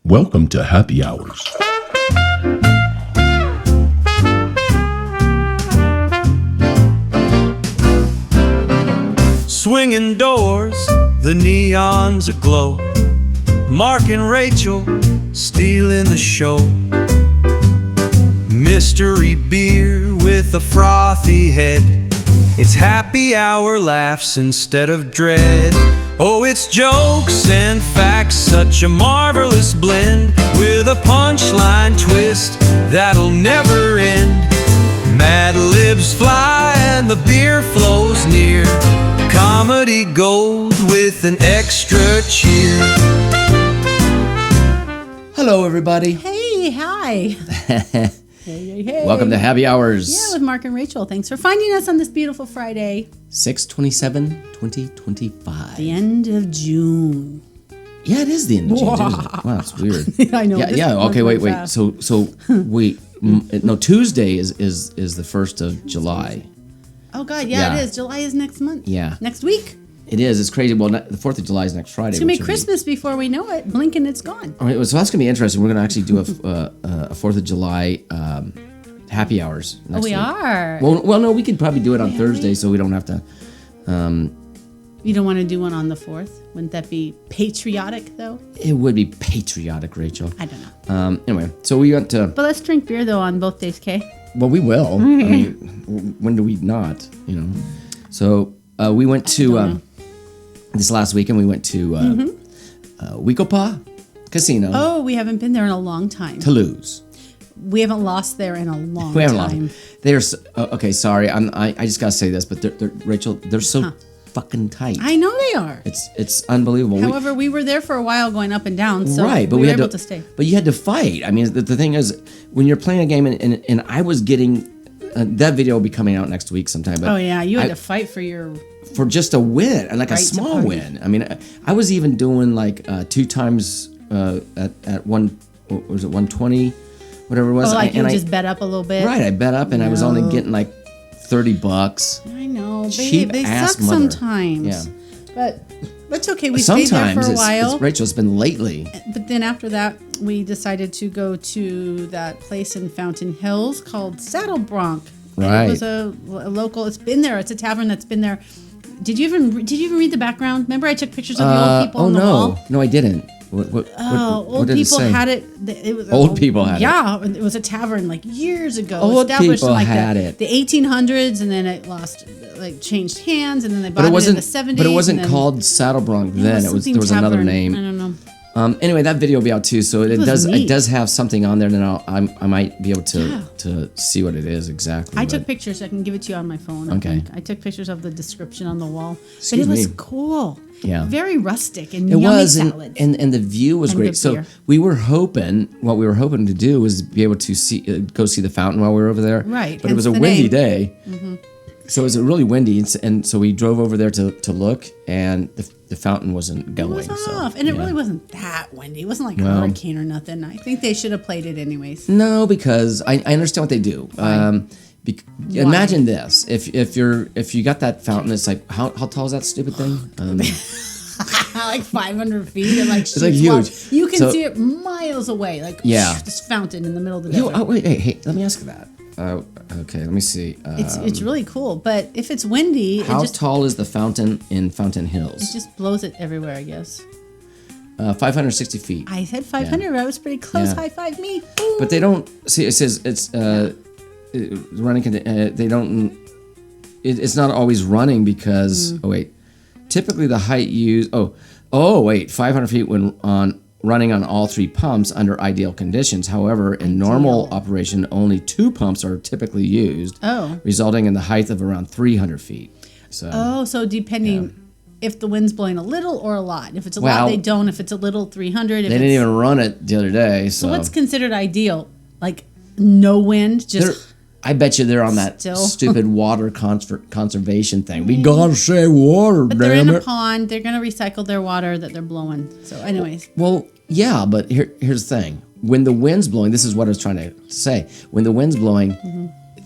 Welcome to Happy Hours. Swinging doors, the neons aglow. Mark and Rachel stealing the show. Mystery beer with a frothy head. It's happy hour laughs instead of dread. Oh, it's jokes and facts, such a marvelous blend, with a punchline twist that'll never end. Mad libs fly and the beer flows near. Comedy gold with an extra cheer. Hello, everybody. Hey, hi. Hey. Welcome to Happy Hours. Yeah, with Mark and Rachel. Thanks for finding us on this beautiful Friday. 6/27/2025. The end of June. Yeah, it is the end of June, isn't it? Wow, it's weird. I know. Yeah. Okay, wait. So wait. No, Tuesday is the 1st of July. Oh, God, yeah, it is. July is next month. Yeah. Next week. It is. It's crazy. Well, the 4th of July is next Friday. It's going to be Christmas before we know it. Blink and it's gone. All right, so that's going to be interesting. We're going to actually do a 4th of July happy hours next week. Are. Well, no, we could probably do it on Thursday so we don't have to... You don't want to do one on the 4th? Wouldn't that be patriotic, though? It would be patriotic, Rachel. I don't know. Anyway, so we went to... But let's drink beer, though, on both days, Kay? Well, we will. I mean, when do we not? So we went to this last weekend. We went to Wekopa Casino. Oh, we haven't been there in a long time. Toulouse. We haven't lost there in a long We haven't time. lost. They're okay. Sorry, I just gotta say this, but Rachel, they're so fucking tight. I know they are. It's unbelievable. However, we were there for a while going up and down, so right, but we were had able to stay. But you had to fight. I mean, the thing is, when you're playing a game, and I was getting that video will be coming out next week sometime. But Oh yeah, you had to fight for your for just a win, and like a right to small party. win. I mean, I was even doing like 2 times at one, what was it 120, whatever it was. Oh, like you I just bet up a little bit. right, I bet up, and I was only getting like $30. I know, Cheap babe. They ass suck mother. sometimes. Yeah. But it's okay. We stayed there Sometimes for a while. Rachel, it's been lately. But then after that, we decided to go to that place in Fountain Hills called Saddle Bronc. And Right. it was a local. It's been there. It's a tavern that's been there. Did you even read the background? Remember, I took pictures of the old people on the wall. No, I didn't. What Old did it people say? had it. It was Old people had it. Yeah, it was a tavern like years ago. Old established people in like had the, it. The 1800s, and then it changed hands, and then they bought But it it wasn't. in the 70s. But it wasn't and then called Saddle Bronc then. It was something there was another tavern. name. I don't know. Anyway, that video will be out too, so it was neat. does have something on there. Then I might be able to see what it is exactly. I but- took pictures. I can give it to you on my phone. Okay. I took pictures of the description on the wall. Excuse but it was me. cool. Yeah. Very rustic and It yummy was, salad. and the view was And great. good So beer. what we were hoping to do was be able to go see the fountain while we were over there. Right, But it was a hence the windy name. day. So it was really windy, and so we drove over there to look, and the fountain wasn't it going. was so, off. And it yeah. really wasn't that windy. It wasn't like a Well- hurricane or nothing. I think they should have played it anyways. No, because I understand what they do. Imagine this: if you got that fountain, it's like how tall is that stupid thing? Like 500 feet and like It's like shoots huge. off. You can So- see it miles away. Like Yeah. this fountain in the middle of the Yo, desert. wait, hey, let me ask you that. Okay, let me see. It's really cool. But if it's windy, How it just tall is the fountain in Fountain Hills? blows it everywhere, I guess. 560 feet. I said 500. I was pretty close. Yeah. High five me. Boom. But they don't see. It says it's running. They don't. It's not always running because. Oh wait. Typically, the height used. Oh wait. 500 feet when running on all 3 pumps under ideal conditions. However, in normal operation, only 2 pumps are typically used. Oh. Resulting in the height of around 300 feet. So. Oh, so depending if the wind's blowing a little or a lot. If it's a Well, lot, they don't. If it's a little, 300. If They didn't even run it the other day. So, So what's considered ideal? Like no wind, They're- just I bet you they're on that Still. stupid water conservation thing. We gotta save water, but they're in damn a it. pond. They're gonna recycle their water that they're blowing. So, anyways, Well, yeah, but here's the thing. When the wind's blowing, this is what I was trying to say. When the wind's blowing,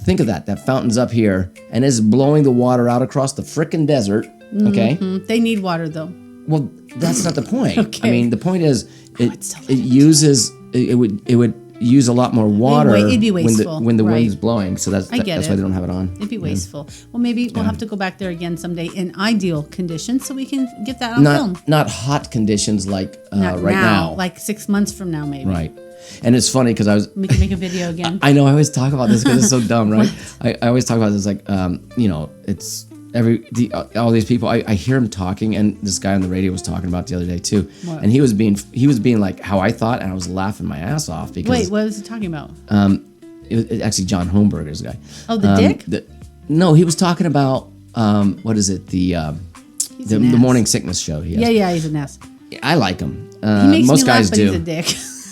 think of that. That fountain's up here and it's blowing the water out across the frickin' desert. Okay? they need water though. Well, that's not the point. Okay. I mean, the point is it uses it would use a lot more water it'd be wasteful, when the right. wind's blowing. So that's I get that's it. why they don't have it on. It'd be wasteful. Well, maybe we'll have to go back there again someday in ideal conditions so we can get that on film. Not hot conditions like Not right now. like 6 months from now, maybe. Right. And it's funny because We can make a video again. I know I always talk about this because it's so dumb, right? I always talk about this like, it's all these people. I hear him talking, and this guy on the radio was talking about it the other day too. What? And he was being like how I thought, and I was laughing my ass off because Wait, what was he talking about? it was actually John Holmberger's guy. Oh, the dick? No, he was talking about what is it the an ass. morning sickness show. He has. Yeah, he's an ass. I like him. He makes Most me laugh, guys but do. he's a dick.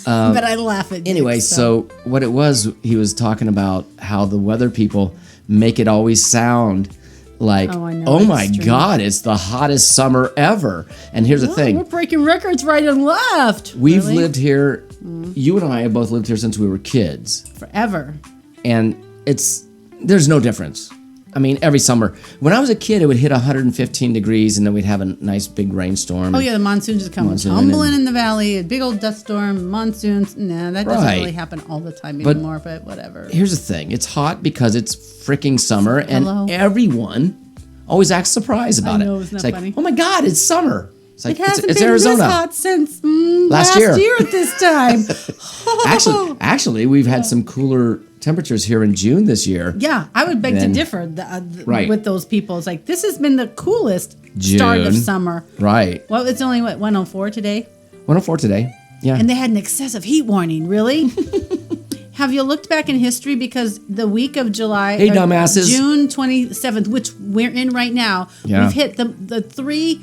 But I laugh at Anyway, dicks, so what it was, he was talking about how the weather people make it always sound like, Oh, I know, oh it's my strange. God, it's the hottest summer ever. And here's the We're thing, breaking records right and left. we've Really? lived here, you and I have both lived here since we were kids. forever. And there's no difference. I mean, every summer, when I was a kid, it would hit 115 degrees and then we'd have a nice big rainstorm. Oh yeah, the monsoons just come Monsoon tumbling and- in the valley. A big old dust storm, monsoons. Nah, that doesn't Right. really happen all the time But- anymore. But whatever. Here's the thing, it's hot because it's freaking summer and Hello. everyone always acts surprised about know, it. isn't It's that like, funny? oh my God, it's summer. It's like, It hasn't it's been Arizona. this hot since Last last year. year at this time. Actually, we've had some cooler temperatures here in June this year. Yeah, I would beg Then- to differ Right. with those people. It's like this has been the coolest start of June. summer. Right. Well, it's only 104 today, 104 today. Yeah. and they had an excessive heat warning. Really? Have you looked back in history? Because the week of July, Hey, dumbasses. June 27th, which we're in right now, Yeah. we've hit the 3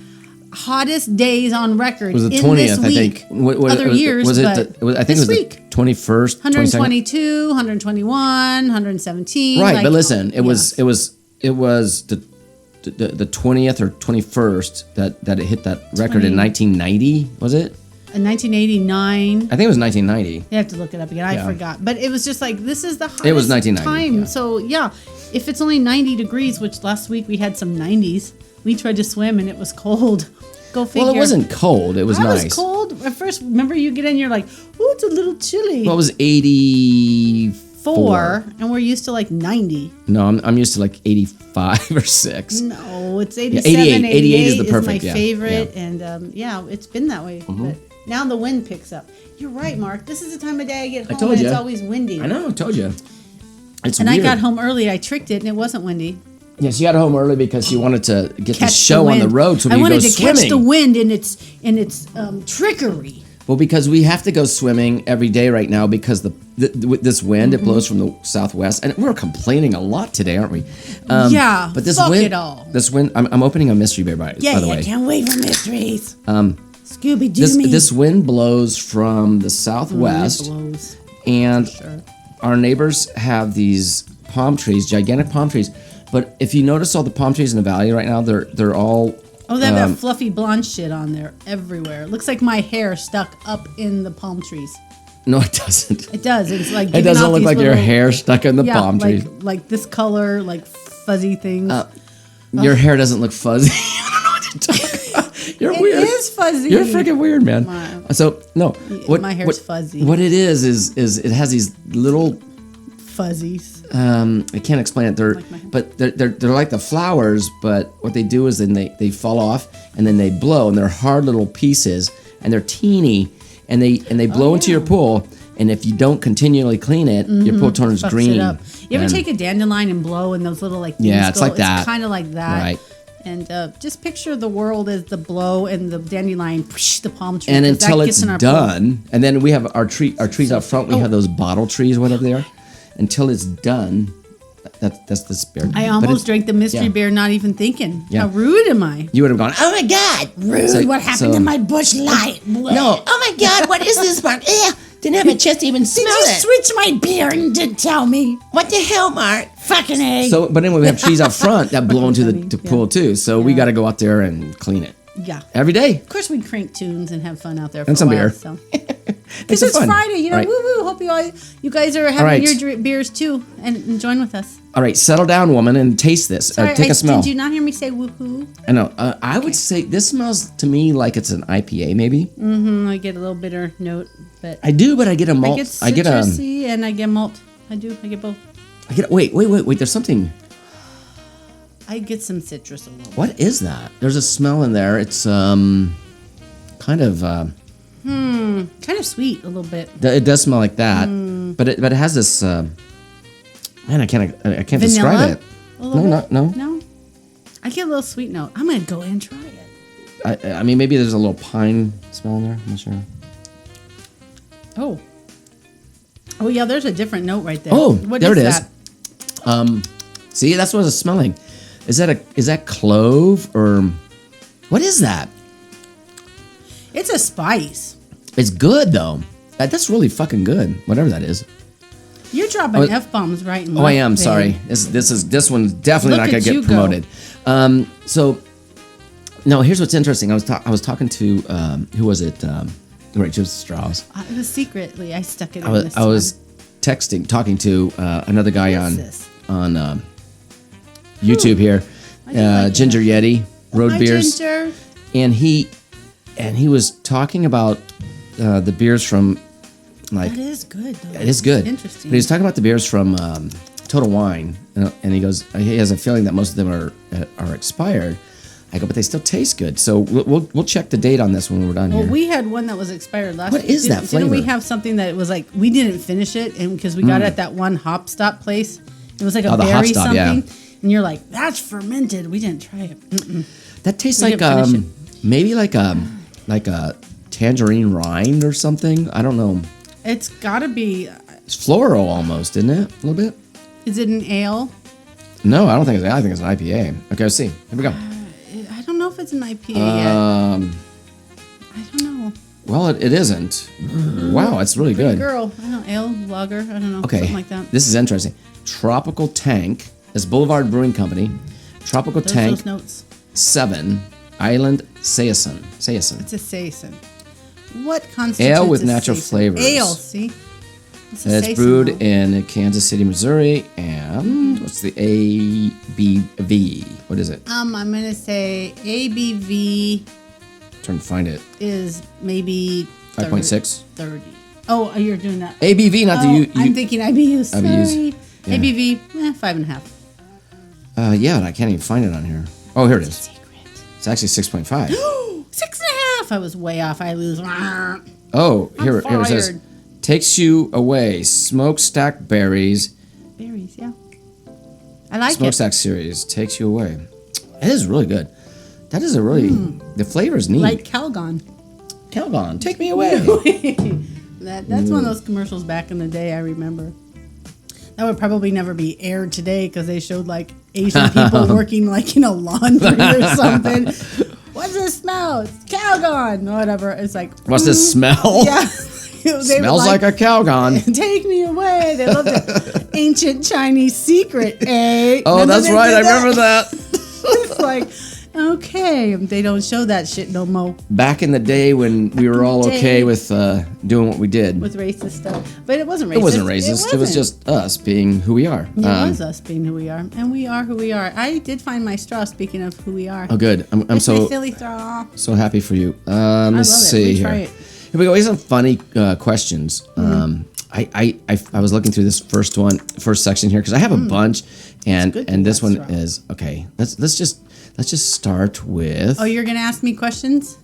hottest days on record. it was the in 20th, this I week. think. Other years, was it? but I think this it was week. the 21st, 22nd. 122, 121, 117. Right, like, but listen, it yeah. was the 20th or 21st that it hit that record in 1990. Was it? In 1989. I think it was 1990. You have to look it up again. I Yeah. forgot. But it was just like, this is the hottest It was 1990, time. yeah. So, yeah, if it's only 90 degrees, which last week we had some 90s, we tried to swim and it was cold. Go figure. Well, it wasn't cold. It was I nice. was cold. At first, remember you get in, you're like, oh, it's a little chilly. Well, it was 84. and we're used to like 90. No, I'm used to like 85 or 6. No, it's 87, 88. 88 is the my perfect, yeah, favorite. yeah. And yeah, it's been that way. But now the wind picks up. You're right, Mark. This is the time of day I get home told and ya. it's always windy. I know, I told you. It's And weird. I got home early. I tricked it and it wasn't windy. Yes, you got home early because you wanted to get the Catch show on the wind. road so we I could go wanted to swimming. catch the wind in its trickery. Well, because we have to go swimming every day right now because with this wind, it blows from the southwest, and we're complaining a lot today, aren't we? Yeah, but this fuck wind, it all. this wind. I'm opening a mystery bear by the way. Can't wait for mysteries. Scooby Doo me. This wind blows from the southwest, It blows. and Sure. our neighbors have these palm trees, gigantic palm trees. But if you notice all the palm trees in the valley right now, they're all Oh, they have that fluffy blonde shit on there everywhere. It looks like my hair stuck up in the palm trees. no, it doesn't. It does. It's like It giving doesn't off look these like your little- hair stuck in the Yeah, palm trees. like this color, like fuzzy things. Your hair doesn't look fuzzy. I don't know what you're talking about. You're It weird. is fuzzy. You're freaking weird, man. So no, my hair's fuzzy. What it is it has these little. Fuzzies. I can't explain it. my hair. They're like the flowers, but what they do is then they fall off and then they blow, and they're hard little pieces, and they're teeny, and they blow into your pool. And if you don't continually clean it, your pool turns Fucks green. it up. You ever And- take a dandelion and blow and those little like Yeah, things it's go- like that. It's kind of like that. Right. And just picture the world as the blow and the dandelion, the palm tree. And 'cause that until gets it's in our pool. done, and then we have our trees out front. We have those bottle trees, whatever they are. Until it's done, that's the spirit. I But almost it's- drank the mystery yeah. beer, not even thinking. Yeah. How rude am I? You would have gone, oh my God, Rude. So- what happened so- to my bush light? No, oh my God, what is this, Mark? Didn't have a chance to even smell it. switch my beer and didn't tell me? What the hell, Mark? Fucking A. So, but anyway, we have trees out front that blow into the funny, yeah. pool too. So we got to go out there and clean it. Yeah. every day. Of course, we crank tunes and have fun out there for And some a while. beer. So. It's Because it's fun. Friday, you know. All right. Woo woo! Hope you guys are having right. your beers too, and join with us. All right, settle down, woman, and taste this. Sorry, Take a smell. Did you not hear me say woohoo? I know. I would say this smells to me like it's an IPA, maybe. I get a little bitter note, but I do, but I get a I malt. get citrusy and I get malt. I do. I get both. Wait. There's something. I get some citrus a little. What is that? There's a smell in there. It's kind of. Kind of sweet a little bit. It does smell like that, but it has this. Man, I can't Vanilla? describe it. A little bit? No. No. I get a little sweet note. I'm gonna go ahead and try it. I mean, maybe there's a little pine smell in there. I'm not sure. Oh. Oh yeah, there's a different note right there. Oh, What there it is. that? See, that's what it's smelling. Is that clove or what is that? It's a spice. It's good though. That's really fucking good. Whatever that is. You're dropping F-bombs right and left. Oh, I am babe. sorry. This one's definitely Look not gonna at get you go. promoted. So, no. Here's what's interesting. I was talking to who was it? Rachel Strauss. It was secretly. I stuck it I in was this I was talking to another guy What on is this? YouTube here, I do like Ginger Yeti Road Hi, Beers, Ginger. and he was talking about the beers from like That is good, though. it is good. Interesting. But he was talking about the beers from Total Wine, and he goes, he has a feeling that most of them are expired. I go, but they still taste good. So we'll check the date on this when we're done Well, here. we had one that was expired last What week. is that Didn't we flavor? have something that was like, we didn't finish it and because we got it at that one Hop Stop place. It was like a Oh, the Hop berry Stop, something. yeah. And you're like, that's fermented. We didn't try it. Mm-mm. That tastes we like didn't finish maybe like a tangerine rind or something. I don't know. It's got to be, It's floral almost, isn't it? A little bit. is it an ale? No, I don't think it's. I think it's an IPA. Okay, let's see. Here we go. I don't know if it's an IPA yet. I don't know. Well, it isn't. Wow, it's really good. Girl, I don't know, ale, lager, I don't know, Okay, something like that. this is interesting. Tropical Tank. It's Boulevard Brewing Company. Tropical Those Tank notes. 7 Island Saison. It's a saison. What constitutes Ale with a natural saison? flavors. Ale, see? It's a And it's saison, brewed though. in Kansas City, Missouri. And what's the ABV? What is it? I'm gonna say ABV Trying to find it. is maybe 5.6. 30. Oh, you're doing that. ABV, not Oh, the I'm thinking IBUs. Sorry. IBUs. Yeah. ABV, 5.5. Yeah, but I can't even find it on here. Oh, here it is. Secret. It's actually 6.5. 6.5. I was way off. I lose. Oh, here it says. fired. Takes you away. Smokestack berries. Berries, yeah. I like it. Smokestack series takes you away. It is really good. That is a really the flavor is neat. Like Calgon. Calgon, take me away. That's one of those commercials back in the day. I remember. That would probably never be aired today because they showed like Asian people working like in a laundry or something. What's this smell? It's Calgon. Whatever. It's like What's this smell? Yeah. They would Smells like a Calgon. Take me away. They loved it. Ancient Chinese secret, eh? Oh, Remember that's they right. did I remember that. It's like, okay, they don't show that shit no more Back in the day when we were all okay with doing what we did. with racist stuff. But it wasn't racist. It wasn't racist. It was wasn't. just us being who we are. It was us being who we are, and we are who we are. I did find my straw. Speaking of who we are, Oh, good. I'm it's my so silly straw. so happy for you. Let's I love see it. We here. try it. Here we go. Here's some funny questions. I was looking through this first section here because I have a bunch, and good to this have one straw. is okay. Let's just start with. Oh, you're gonna ask me questions?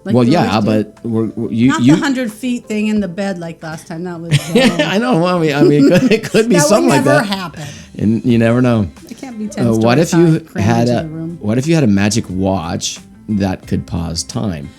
Like well, we yeah, always do? but you Not you. the 100 feet thing in the bed like last time. That was I know. Well, I mean, it could be that would something like never that, happen. and you never know. It can't be 10 What if stories you high, crammed had into a the room. What if you had a magic watch that could pause time?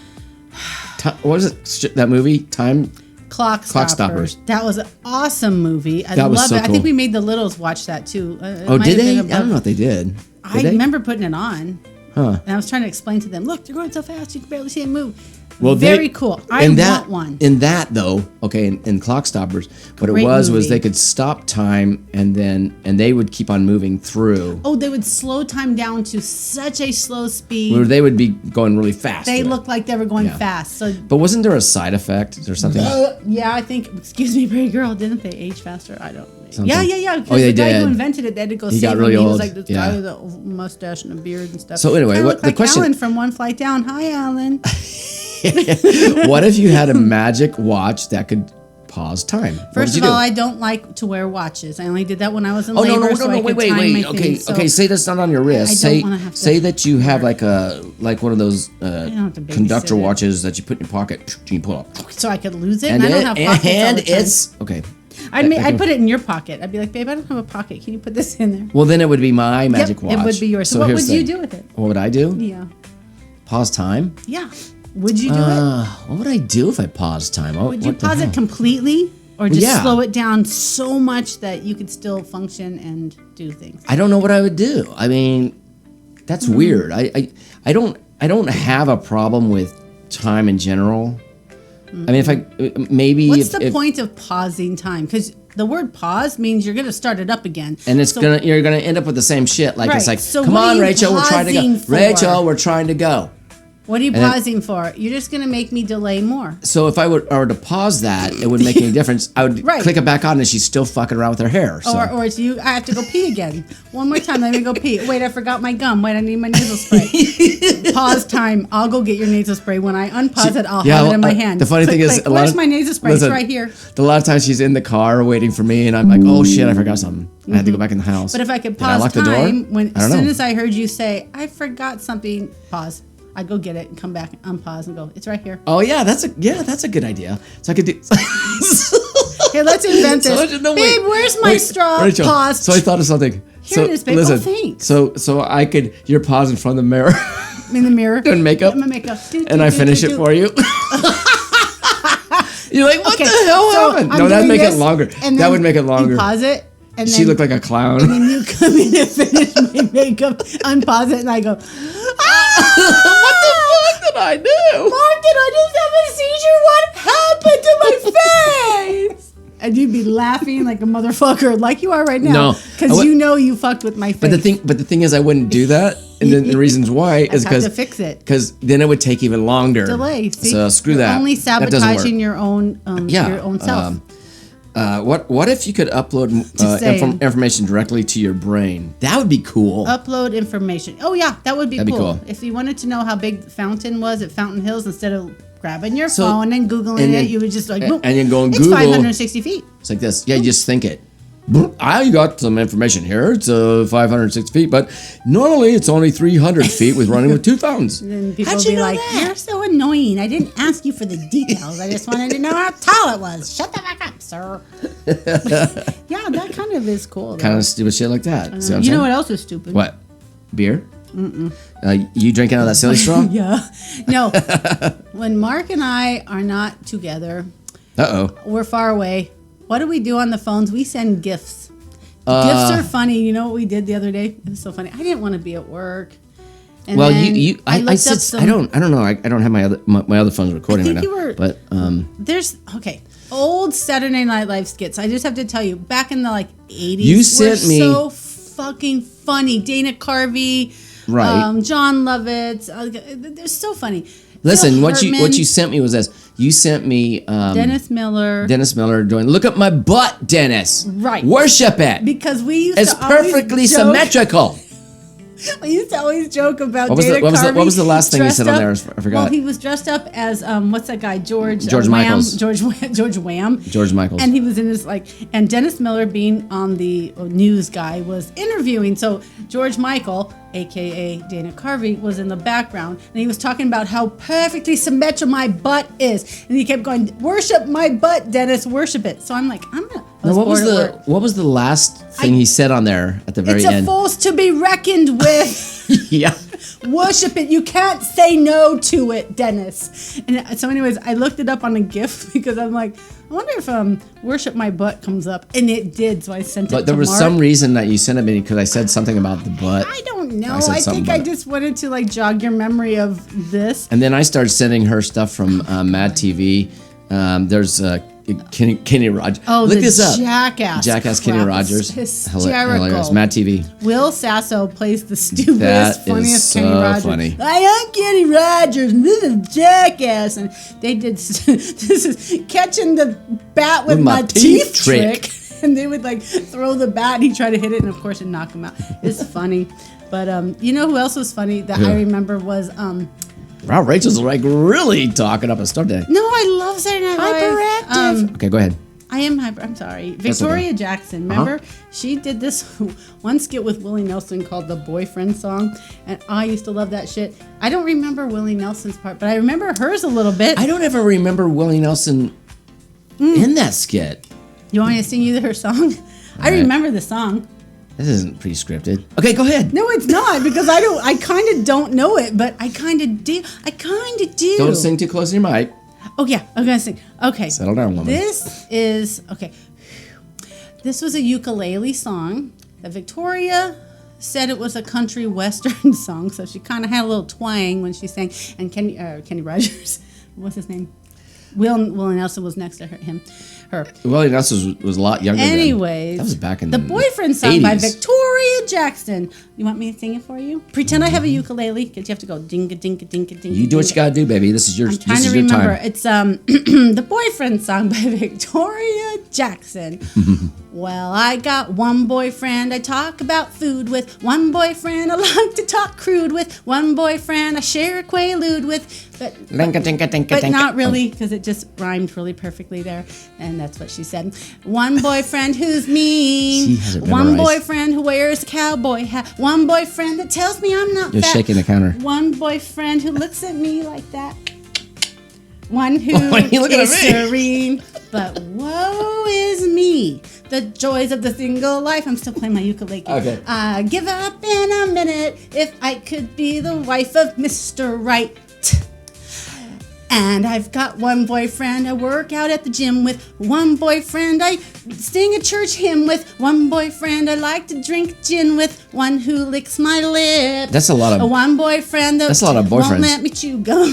What was it? That movie, Time. Clock Clock Stoppers. That was an awesome movie. I That was love so it. I think cool. we made the littles watch that too. Oh, did they? I don't know if they did. I they? remember putting it on. Huh. And I was trying to explain to them, look, they're going so fast, you can barely see it move. Well, Very cool. I want one. In that though, okay, in Clock Stoppers, what Great it was movie. they could stop time and they would keep on moving through. Oh, they would slow time down to such a slow speed. Where they would be going really fast. They to it. looked like they were going Yeah. fast. So, But wasn't there a side effect or something? yeah, I think. Excuse me, pretty girl. Didn't they age faster? I don't. Something. Yeah. 'cause Oh, they the guy who did. invented it, they had to go He save got him. really He was old. like this Yeah. guy with a mustache and a beard and stuff. So anyway, Kinda what looked the like question? Alan from One Flight Down. Hi, Alan. What if you had a magic watch that could pause time? What First would of you all, do? I don't like to wear watches. I only did that when I was in Oh labor. no, so I could wait, time my okay, things. So okay. Say that's not on your wrist. I say don't wanna have to say that you have work. like one of those don't have to babysit conductor it. watches that you put in your pocket. You pull up, so I could lose it. and I don't have pockets all the time. it's okay. I'd put it in your pocket. I'd be like, babe, I don't have a pocket. Can you put this in there? Well, then it would be my magic watch. It would be yours. So what here's would you the do with it? What would I do? Yeah. Pause time. Yeah. Would you do it? What would I do if I paused time? Oh, Would you what the pause hell? it completely or just yeah. slow it down so much that you could still function and do things? I don't know what I would do. I mean, that's Hmm. weird. I don't have a problem with time in general. I mean, if I maybe What's if, the if- point of pausing time? Because the word pause means you're going to start it up again. and it's So- you're gonna end up with the same shit. Like it's Right. like, So come what are on, you Rachel, we're trying to go. pausing for? Rachel, we're trying to go. What are you then- pausing for? You're just going to make me delay more. So if I were to pause that, it would make any difference. I would Right. click it back on, and she's still fucking around with her hair. So. Or it's you. I have to go pee again. One more time. Let me go pee. Wait, I forgot my gum. Wait, I need my nasal spray. Pause time. I'll go get your nasal spray. When I unpause it, I'll have it in my hand. The funny Click, thing is, click. a lot Where's of- my nasal spray? listen, It's right here. A lot of times she's in the car waiting for me, and I'm like, oh shit, I forgot something. I had to go back in the house. But if I could Did I pause lock the door? time, I as don't soon know. as I heard you say, I forgot something, pause. I'd go get it and come back, unpause, and go, it's right here. Oh yeah, that's a good idea. So I could do. Here, let's invent this. No, Babe, where's my wait, straw? Rachel, Pause. So I thought of something. Here it is, babe. Listen, Oh, thanks. So I could. You're paused in front of the mirror, in the mirror. doing makeup, I'm gonna make up. and I finish it for you. You're like, what the hell happened? I'm No, that'd doing make it this, longer. and That then would make it longer. You pause it, and She then, looked like a clown. then you come in and finish my makeup, unpause it, and I go, What the fuck did I do? Mark, did I just have a seizure? What happened to my face? And you'd be laughing like a motherfucker, like you are right now. No, I Because would- you know you fucked with my face. But the thing is, I wouldn't do that, and the reasons why is have because to fix it. Because then it would take even longer. Delay. See? So screw You're that. Only That doesn't work. sabotaging your own self. What if you could upload Just saying. information directly to your brain? That would be cool. Upload information. Oh yeah, that would be That'd be cool. cool. If you wanted to know how big the fountain was at Fountain Hills, instead of grabbing your So- phone and googling and then- it, you would just like, and boom, then go on it's Google. 560 feet. It's like this. Yeah, you just think it. I got some information here. It's 560 feet, but normally it's only 300 feet with running with two fountains. And people How'd would you be know like, that? "You're so annoying. I didn't ask you for the details. I just wanted to know how tall it was. Shut the fuck up, sir." Yeah, that kind of is cool. Kind though. of stupid shit like that. See what I'm You know saying? what else is stupid? What? Beer? You drinking out of that silly straw? Yeah. No. When Mark and I are not together, Uh-oh. we're far away. What do we do on the phones? We send gifts. Gifts are funny. You know what we did the other day? It was so funny. I didn't want to be at work. And Well, then I looked up said some- I don't know. I don't have my other phone's recording think right now. you were- But There's old Saturday Night Live skits. I just have to tell you, back in the 80s, You were sent me- so fucking funny. Dana Carvey, Right. John Lovitz. They're so funny. listen, Phil what you Hartman, sent me was this. You sent me Dennis Miller. Dennis Miller doing. Look at my butt, Dennis. Right. Worship it. Because we used It's to always perfectly joke- symmetrical. We used to always joke about What was Dana the- what was the- Carvey what was the last thing he dressed said on up- there? I forgot. Well, he was dressed up as what's that guy? George George Wham, Michaels. George Wham. George Michaels. And he was in his and Dennis Miller, being on the news guy, was interviewing. So George Michael, aka Dana Carvey, was in the background, and he was talking about how perfectly symmetrical my butt is, and he kept going, "Worship my butt, Dennis, worship it." So I'm like, I Now, what was bored at the work. what was the last thing he said on there at the very It's a end? force to be reckoned with. Yeah. Worship it. You can't say no to it, Dennis. And so anyways, I looked it up on a GIF because I'm like, I wonder if worship my butt comes up. And it did, so I sent it to But there was Mark. some reason that you sent it me because I said something about the butt. I don't know. said I something think I about it. just wanted to like jog your memory of this. And then I started sending her stuff from Mad TV. There's Kenny Rogers. Oh, Look the this up. Jackass. Jackass Kenny crap. Rogers. It's Hilarious. hysterical. Mad TV. Will Sasso plays the stupidest, That is funniest so Kenny Rogers. funny. I am Kenny Rogers, and this is Jackass. And they did, this is catching the bat with my teeth trick. And they would like throw the bat and he'd try to hit it, and of course it'd knock him out. It's funny. But you know who else was funny that I remember was Wow, Rachel's like really talking up a start today. no, I love Saturday Night Live. Okay, go ahead. I am hyper. I'm sorry. Victoria okay. Jackson. Remember, she did this one skit with Willie Nelson called the Boyfriend Song, and I used to love that shit. I don't remember Willie Nelson's part, but I remember hers a little bit. I don't ever remember Willie Nelson in that skit. You want me to sing you her song? I right. remember the song. This isn't pre-scripted. Okay, go ahead. No, it's not because I kind of don't know it, but I kind of do. I kind of do. Don't sing too close to your mic. Oh yeah, I'm gonna sing. Okay. Settle down, woman. This is okay. This was a ukulele song that Victoria said it was a country western song, so she kind of had a little twang when she sang. And Kenny Rogers, what's his name? Will Nelson was next to her. Willie Nelson was a lot younger. Anyways, that was back in the the Boyfriend Song by 80s. Victoria Jackson. You want me to sing it for you? Pretend I have a ukulele, because you have to go dinga dinga dinga dinga. You do what you gotta do, baby. This is your I'm trying this to is your remember. time. It's the Boyfriend Song by Victoria Jackson. Well, I got one boyfriend I talk about food with. One boyfriend I like to talk crude with. One boyfriend I share a quaalude with. But not really, because it just rhymed really perfectly there. And that's what she said. One boyfriend who's mean. She has it One memorized. boyfriend who wears a cowboy hat. One boyfriend that tells me I'm not You're fat. shaking the counter. One boyfriend who looks at me like that. One who Why are you looking is at me? serene. But woe is me. The joys of the single life. I'm still playing my ukulele. Okay. I give up in a minute if I could be the wife of Mr. Right. And I've got one boyfriend I work out at the gym with. One boyfriend I sing a church hymn with. One boyfriend I like to drink gin with. One who licks my lips. That's a lot of- One boyfriend that That's a lot of won't boyfriends. let me chew gum.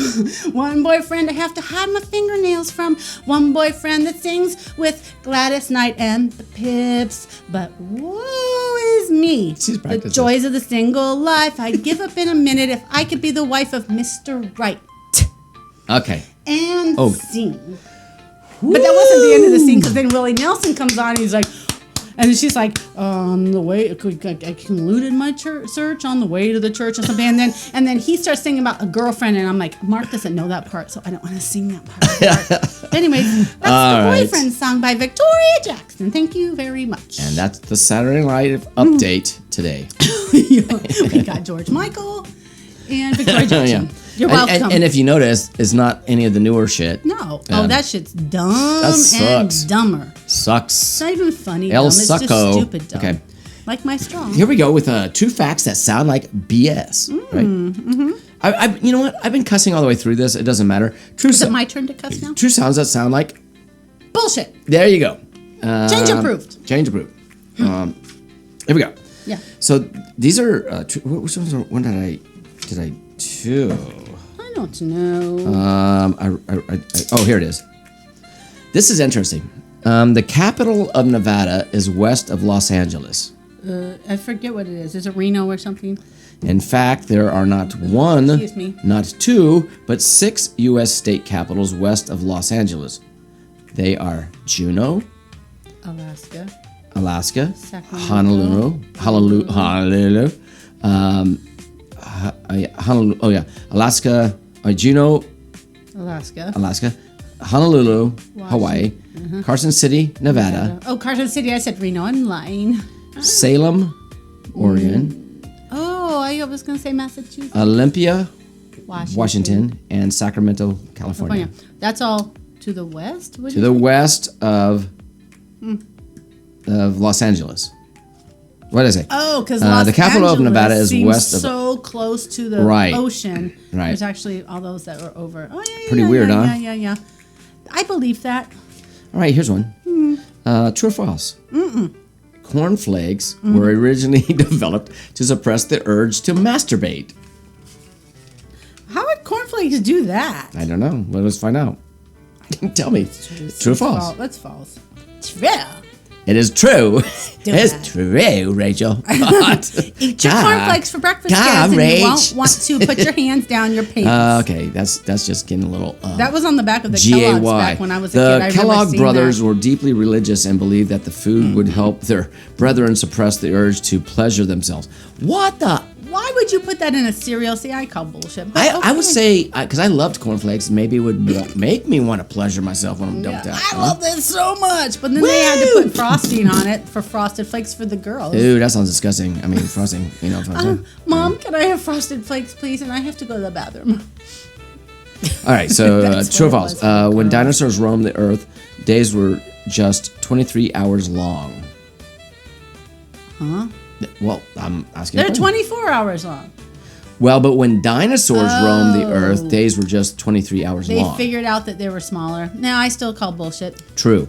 One boyfriend I have to hide my fingernails from. One boyfriend that sings with Gladys Knight and the Pips. But woe is me. She's The practicing. joys of the single life. I'd give up in a minute if I could be the wife of Mr. Right. Okay. And Oh. scene. But that wasn't the end of the scene, because then Willie Nelson comes on and he's like, and she's like, the way I concluded my search on the way to the church or something, and then he starts singing about a girlfriend, and I'm like, Mark doesn't know that part, so I don't want to sing that part. But anyways, that's All the right. Boyfriend Song by Victoria Jackson. Thank you very much. And that's the Saturday Night update today. We got George Michael and Victoria Jackson. Yeah. You're And- welcome. And if you notice, it's not any of the newer shit. no, Yeah. that shit's dumb That and sucks. dumber. Sucks. It's not even funny. El dumb. It's just succo. stupid dumb. Okay. Like my strong. Here we go with two facts that sound like BS. Right? Mm-hmm. You know what? I've been cussing all the way through this. It doesn't matter. Is it my turn to cuss now? True sounds that sound like. Bullshit. There you go. Change approved. Change approved. Here we go. Yeah. So these are which ones? When did I do? I don't know. Oh, here it is. This is interesting. The capital of Nevada is west of Los Angeles. I forget what it is. Is it Reno or something? In fact, there are not one, Excuse me. not two, but 6 U.S. state capitals west of Los Angeles. They are Juneau, Alaska. Alaska, Sacramento. Honolulu, Alaska, Juneau, Alaska. Honolulu, Hawaii, Carson City, Nevada, Oh, Carson City. I said Reno. I'm lying. Salem, Oregon, Oh, I was going to say Massachusetts. Olympia, Washington, and Sacramento, California. That's all to the west? To the west of Los Angeles. What did I say? Oh, because the capital of Nevada is west of. so close to the Right. ocean. Right. There's actually all those that were over. Oh yeah, yeah. Pretty yeah, weird, yeah, huh? Yeah. I believe that. All right, here's one. True or false? Cornflakes were originally developed to suppress the urge to masturbate. How would cornflakes do that? I don't know. Let's find out. Tell me. True or false? That's false. True. It is true. Do It's that. true, Rachel. Eat your cornflakes for breakfast, kids, and you won't want to put your hands down your pants. Okay, that's just getting a little. That was on the back of the GAY. Kellogg's back when I was a The kid. I remember Kellogg seeing brothers that. were deeply religious and believed that the food would help their brethren suppress the urge to pleasure themselves. What the? Why would you put that in a cereal? See, I call bullshit. But I would okay. say, because I loved cornflakes, maybe it would make me want to pleasure myself when I'm done with that. I love this so much. But then they had to put frosting on it for Frosted Flakes for the girls. Ew, that sounds disgusting. I mean, frosting, you know. Mom, can I have Frosted Flakes, please? And I have to go to the bathroom. All right, so That's true or what it false? was for the When girls. dinosaurs roamed the earth, days were just 23 hours long. Huh? Well, I'm asking. They're a question. 24 hours long. Well, but when dinosaurs roamed the earth, days were just 23 hours They long. figured out that they were smaller. Now I still call bullshit. True.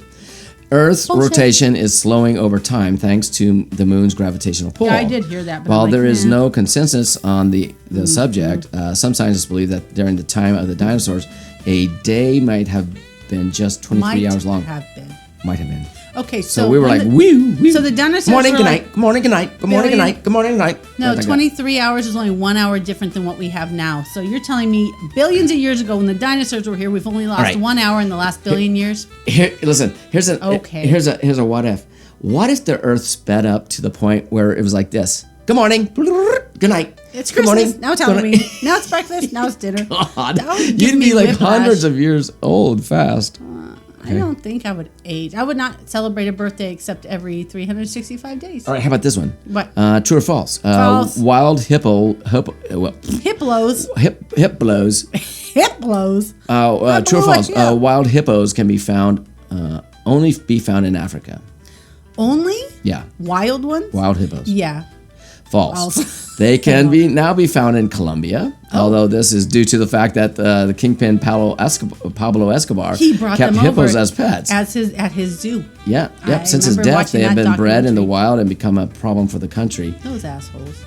Earth's Bullshit. rotation is slowing over time thanks to the moon's gravitational pull. Yeah, I did hear that. But While I'm like, there is nah. no consensus on the subject, some scientists believe that during the time of the dinosaurs, a day might have been just 23 hours long. Have been. Might have been. Okay, So we were when like, the- woo, woo. So the dinosaurs Good morning, were good like night. Good morning, good night. Good morning, good billion- night. Good morning, good night. No, Like that. 23 hours is only 1 hour different than what we have now. So you're telling me billions of years ago when the dinosaurs were here, we've only lost right. 1 hour in the last billion years? Here, listen. Here's a Okay. Here's a what if. What if the Earth sped up to the point where it was like this? Good morning. Good night. It's Good Christmas. morning. Now it's good Halloween. night. Now it's breakfast. Now it's dinner. God, That would give you'd me be like whiplash. hundreds of years old fast. I don't think I would age. I would not celebrate a birthday except every 365 days. All right, how about this one? What? True or false? False. Wild Hip blows. hip blows. Hip blows. True or false? yeah. Wild hippos can be found only be found in Africa. Only Yeah, wild ones? wild hippos. Yeah. False. False. They can now be found in Colombia, although this is due to the fact that the kingpin Pablo Escobar He brought kept them hippos over as pets. at his zoo. Yeah, yep. I Since his remember death, they watching have that been bred in the documentary. wild and become a problem for the country. Those assholes.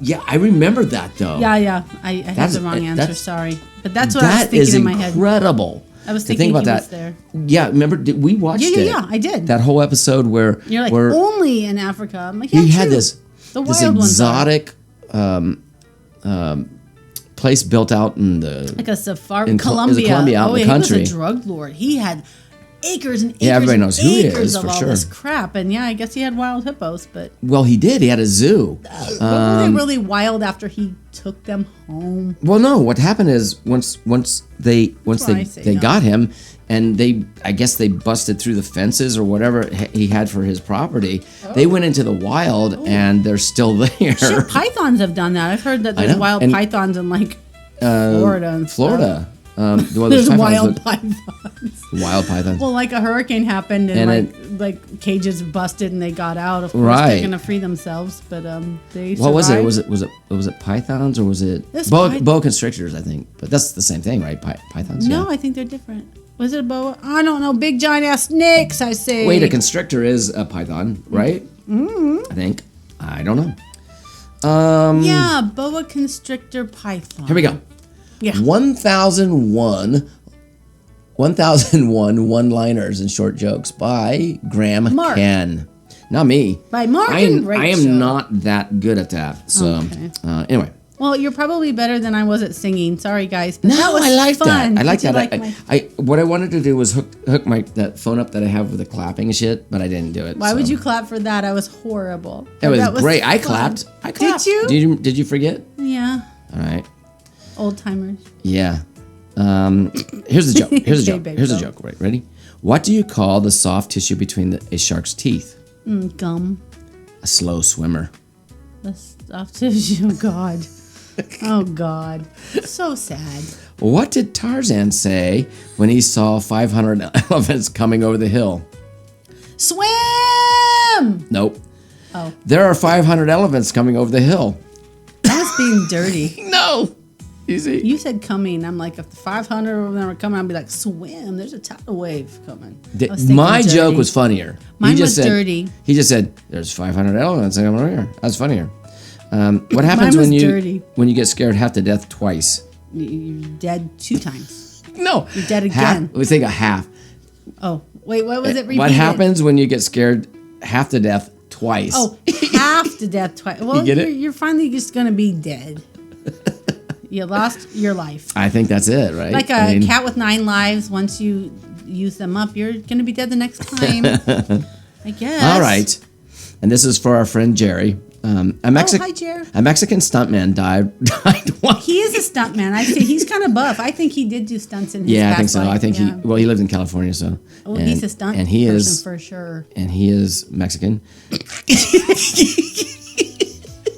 Yeah, I remember that though. Yeah. I had That's- the wrong answer. that's- Sorry, but that's what I was That thinking is in my head. incredible. I was to thinking think about he that. was there. Yeah, remember we watched it. Yeah, I did. That whole episode where You're like where only in Africa. I'm like, yeah, he had true. this The this wild ones are. exotic place built out in the Like a safari. in Colombia. Colombia, out in the He country. was a drug lord. He had acres and acres Yeah, everybody and knows who he acres is, of for all sure. this crap. And yeah, I guess he had wild hippos, but well, he did. He had a zoo. were they really wild after he took them home? Well, no. What happened is once they why I say no. got him, and I guess they busted through the fences or whatever he had for his property. They went into the wild, and they're still there. Shit, pythons have done that. I've heard that there's know. wild And, pythons in like Florida and stuff. Florida. Well, There's pythons, wild but- pythons. wild pythons. Well, like a hurricane happened and, And like cages busted and they got out. Of course, Right. they're gonna free themselves, but they. What was it? survived. Was it pythons or was it This boa constrictors? I think, but that's the same thing, right? Pythons. No, Yeah. I think they're different. Was it a boa? I don't know. Big giant ass snakes. I say. Wait, a constrictor is a python, right? Mm-hmm. I think. I don't know. Yeah, boa constrictor python. Here we go. Yeah. 1001 one-liners and short jokes by Graham Mark. Ken. Not me. By Mark I and am Rachel. not that good at that. So Okay. Anyway. Well, you're probably better than I was at singing. Sorry, guys, but No, that was I like fun. that. I like Did you that. like my- I what I wanted to do was hook that phone up that I have with the clapping and shit, but I didn't do it. Why so. would you clap for that? I was horrible. It was That great. I fun. clapped. I clapped. Did you? Did you forget? Yeah. All right. Old timers. Yeah. Here's the joke. Here's a Okay, joke. babe, Here's a go. joke. Right. Ready? What do you call the soft tissue between a shark's teeth? Gum. A slow swimmer. The stuff tissue. Oh, God. Oh, God. So sad. What did Tarzan say when he saw 500 elephants coming over the hill? Swim! Nope. Oh. There are 500 elephants coming over the hill. That was being dirty. No. You see? You said coming. I'm like, if the 500 of them are coming, I'd be like, swim. There's a tidal wave coming. I was thinking My dirty. joke was funnier. Mine He just was said, dirty. He just said, "There's 500 elephants coming over here." That's funnier. What happens was when dirty. you get scared half to death twice? You're dead 2 times. No. You're dead Half, again. we think a half. Oh, wait, what was it? Repeat What it. happens when you get scared half to death twice? Oh, half to death twice. Well, You get it? You're finally just going to be dead. You lost your life. I think that's it, right? Like I a mean, cat with 9 lives, once you use them up, you're going to be dead the next time. I guess. All right. And this is for our friend Jerry. hi, Jerry. A Mexican stuntman died once. He is a stuntman. I say he's kind of buff. I think he did do stunts in his Yeah, I past think so. life. I think Yeah. he lived in California, so. Oh, he's a stunt and he person is for sure. And he is Mexican.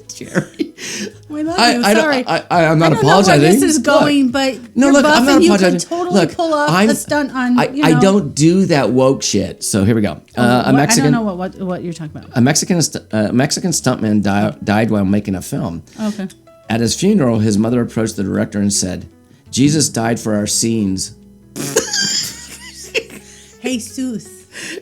Jerry. We love you. Sorry. I'm not I don't apologizing. know where this is going, but No, you're look, buff I'm not and you apologizing. could totally Look, pull off I'm- a stunt on. I don't do that woke shit. So here we go. A Mexican. I don't know what you're talking about. A Mexican stuntman died while making a film. Okay. At his funeral, his mother approached the director and said, "Jesus died for our scenes." Jesus.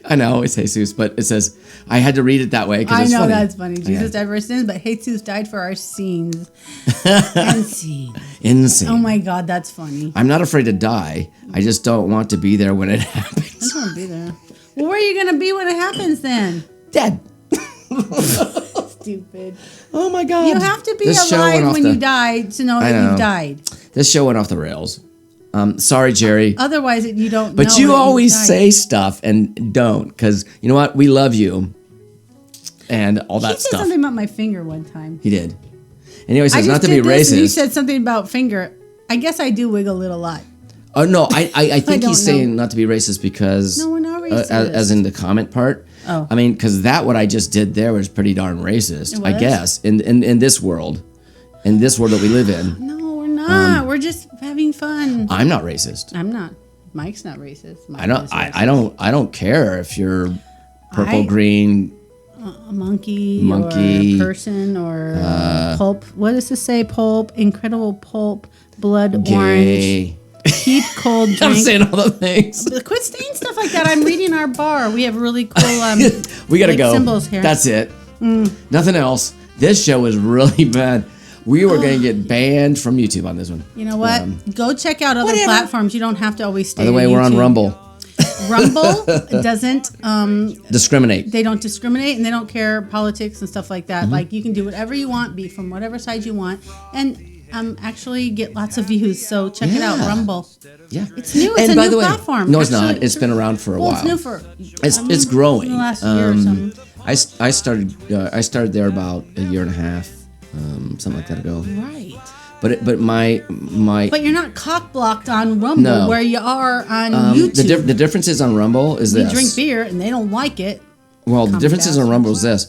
I know it's Jesus, but it says I had to read it that way because I it's know funny. that's funny. Jesus died for our sins, but Jesus died for our scenes. And scenes. Insane. Oh my God, that's funny. I'm not afraid to die. I just don't want to be there when it happens. I just want to be there. Well, where are you going to be when it happens then? Dead. Stupid. Oh my God. You have to be This show went alive off when the- you die to know I that know. you've died. This show went off the rails. Sorry, Jerry. Otherwise, you don't know. But you that always died. say stuff and don't, because you know what? We love you, and all He that said stuff. something about my finger one time. He did. And he always I says just not to be did this and you racist. said something about finger. I guess I do wiggle it a lot. Oh no, I think don't he's saying not to be racist because No, we're not racist. as in the comment part. Oh. I mean, because what I just did there was pretty darn racist. It I was? guess in this world, that we live in. No, we're not. We're just having fun. I'm not racist. I'm not. Mike's not racist. Mike I don't. is racist. I don't care if you're purple, I- green. A monkey Monkey. or a person or pulp. What does this say? Pulp, incredible pulp, blood orange, Gay. keep cold I'm drink. saying all the things. Quit saying stuff like that. I'm reading our bar. We have really cool We gotta like go. symbols here. That's it. Nothing else. This show was really bad. We were gonna get banned from YouTube on this one. You know what? Go check out other whatever. platforms. You don't have to always stay By the way, on we're on YouTube. Rumble. Rumble doesn't Discriminate. they don't discriminate and they don't care politics and stuff like Mm-hmm. that. Like you can do whatever you want, be from whatever side you want, and actually get lots of views. So check it out, Yeah. Rumble. Yeah. It's new. It's And a by new the way, platform. no, it's Actually, not. It's been around for a well, while. it's new for. It's growing. In the last year or something. I started there about a year and a half, something like that ago. Right. But my But you're not cock blocked on Rumble No. where you are on the YouTube. the differences on Rumble is You this. drink beer and they don't like it. Well, the differences on bastards. Rumble is this.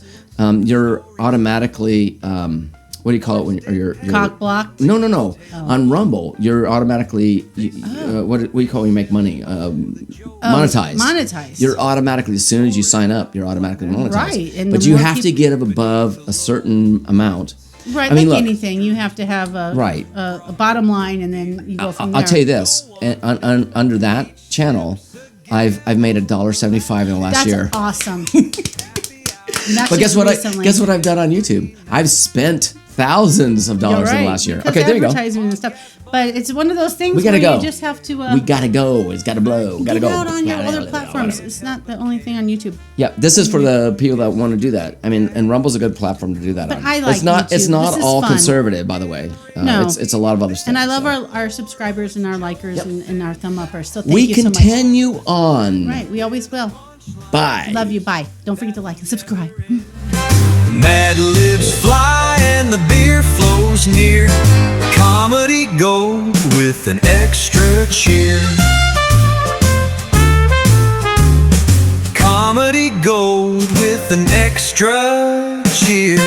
You're automatically what do you call it when you're Cock blocked. No. On Rumble, you're automatically what do you call when you make money? Monetized. monetized. You're automatically as soon as you sign up, you're automatically monetized. Right, and But the you more have to get above a certain amount. Right, I mean, like look, anything, you have to have a Right. a bottom line, and then you go from there. I'll tell you this. Under that channel, I've made $1.75 in the last That's year. awesome. But guess what? Guess what I've done on YouTube? I've spent thousands of dollars in the last year. Because Okay, there you go. advertisement and stuff. But it's one of those things We gotta where go. you just have to We gotta go. It's gotta blow. Gotta get go. out on your Gotta other go. platforms. It's not the only thing on YouTube. Yeah, this is for the people that want to do that. I mean, and Rumble's a good platform to do that But on. I like it's not. It's YouTube. not This is all fun. conservative, by the way. No. it's a lot of other stuff. And I love so. our subscribers and our likers and our thumb uppers. So thank We you so much. continue on. Right, we always will. Bye. Love you. Bye. Don't forget to like and subscribe. Mad Libs fly and the beer flows near. Comedy gold with an extra cheer. Comedy gold with an extra cheer.